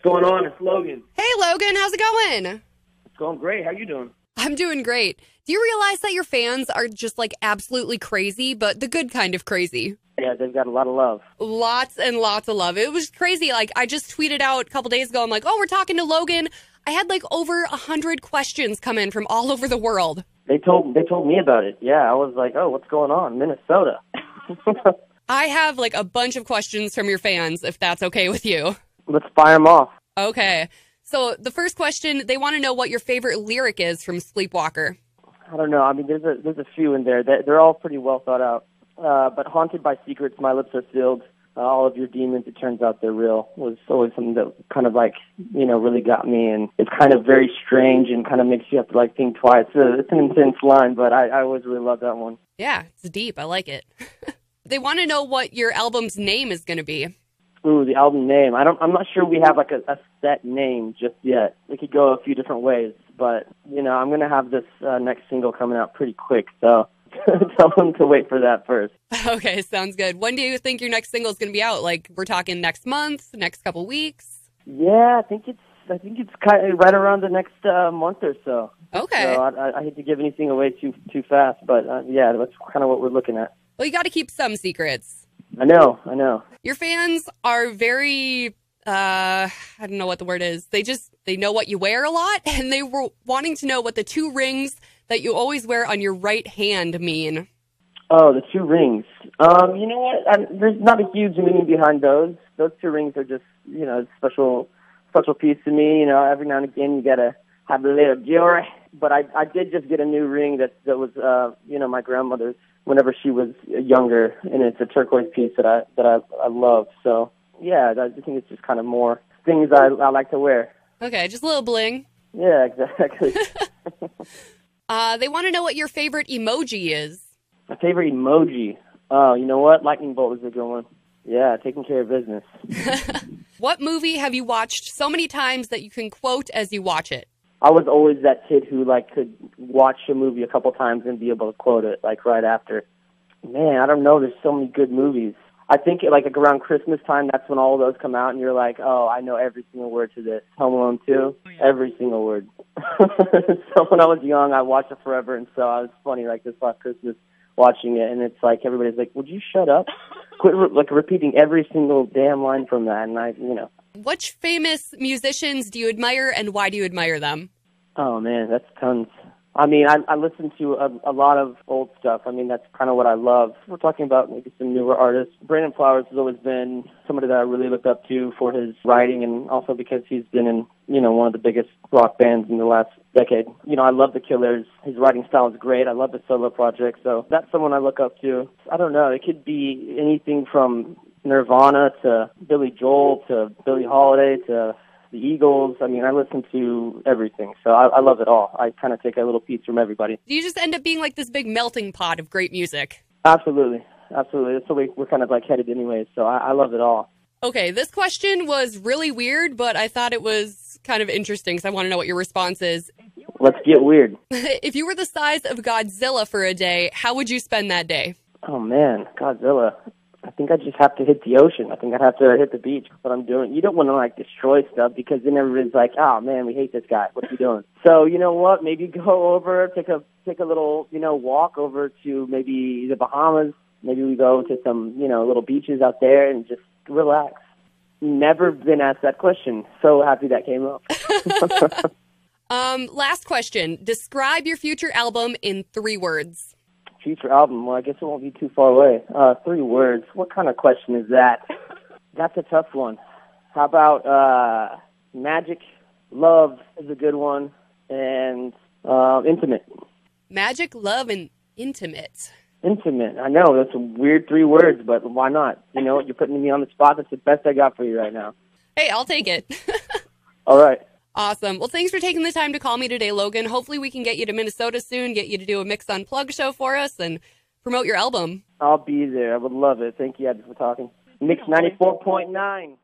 What's going on? It's Logan. Hey, Logan, how's it going? It's going great. How you doing? I'm doing great. Do you realize that your fans are just like absolutely crazy, but the good kind of crazy? Yeah, they've got a lot of love. Lots and lots of love. It was crazy. Like, I just tweeted out a couple days ago, I'm like, oh, we're talking to Logan. I had like over 100 questions come in from all over the world. They told me about it. Yeah, I was like, oh, what's going on? Minnesota. I have like a bunch of questions from your fans, if that's okay with you. Let's fire them off. Okay. So the first question, they want to know what your favorite lyric is from Sleepwalker. I don't know. I mean, there's a few in there. They're all pretty well thought out. But haunted by secrets, my lips are sealed. All of your demons, it turns out they're real, was always something that kind of like, really got me. And it's kind of very strange and kind of makes you have to like think twice. It's an intense line, but I always really love that one. Yeah, it's deep. I like it. They want to know what your album's name is going to be. Ooh, the album name. I'm not sure we have like a set name just yet. It could go a few different ways, but I'm gonna have this next single coming out pretty quick, so tell them to wait for that first. Okay, sounds good. When do you think your next single is gonna be out? Like, we're talking next month, next couple weeks? Yeah, I think it's kind of right around the next month or so. Okay. So I hate to give anything away too fast, but yeah, that's kind of what we're looking at. Well, you got to keep some secrets. I know. Your fans are very, I don't know what the word is. They know what you wear a lot, and they were wanting to know what the two rings that you always wear on your right hand mean. Oh, the two rings. You know what? There's not a huge meaning behind those. Those two rings are just, a special piece to me. Every now and again you gotta have a little jewelry. But I did just get a new ring that was, my grandmother's whenever she was younger, and it's a turquoise piece that I love. So yeah, I think it's just kind of more things I like to wear. Okay, just a little bling. Yeah, exactly. They want to know what your favorite emoji is. My favorite emoji? Oh, you know what? Lightning bolt is a good one. Yeah, taking care of business. What movie have you watched so many times that you can quote as you watch it? I was always that kid who could watch a movie a couple times and be able to quote it right after. Man, I don't know. There's so many good movies. I think around Christmas time, that's when all of those come out, and you're like, oh, I know every single word to this. Home Alone 2, every single word. So when I was young, I watched it forever, and so I was funny this last Christmas watching it, and it's like everybody's like, would you shut up? Quit repeating every single damn line from that, and Which famous musicians do you admire, and why do you admire them? Oh, man, that's tons. I mean, I listen to a lot of old stuff. I mean, that's kind of what I love. We're talking about maybe some newer artists. Brandon Flowers has always been somebody that I really looked up to for his writing, and also because he's been in, one of the biggest rock bands in the last decade. I love The Killers. His writing style is great. I love the solo project, so that's someone I look up to. I don't know. It could be anything from Nirvana to Billy Joel to Billie Holiday to the Eagles. I mean, I listen to everything, so I love it all. I kind of take a little piece from everybody. Do you just end up being like this big melting pot of great music? Absolutely. That's the way we're kind of headed anyways, so I love it all. Okay, this question was really weird, but I thought it was kind of interesting because I want to know what your response is. Let's get weird. If you were the size of Godzilla for a day, how would you spend that day? Oh, man, Godzilla. I think I just have to hit the ocean. I think I'd have to hit the beach. What I'm doing. You don't want to destroy stuff because then everybody's like, oh man, we hate this guy. What's he doing? So you know what? Maybe go over, take a little, walk over to maybe the Bahamas. Maybe we go to some, little beaches out there and just relax. Never been asked that question. So happy that came up. Last question. Describe your future album in 3 words. Future album? Well, I guess it won't be too far away. 3 words. What kind of question is that? That's a tough one. How about magic, love is a good one, and intimate. Magic, love, and intimate. Intimate. I know, that's a weird 3 words, but why not? You're putting me on the spot. That's the best I got for you right now. Hey, I'll take it. All right. Awesome. Well, thanks for taking the time to call me today, Logan. Hopefully we can get you to Minnesota soon, get you to do a Mix Unplugged show for us, and promote your album. I'll be there. I would love it. Thank you, Abby, for talking. Mix 94.9.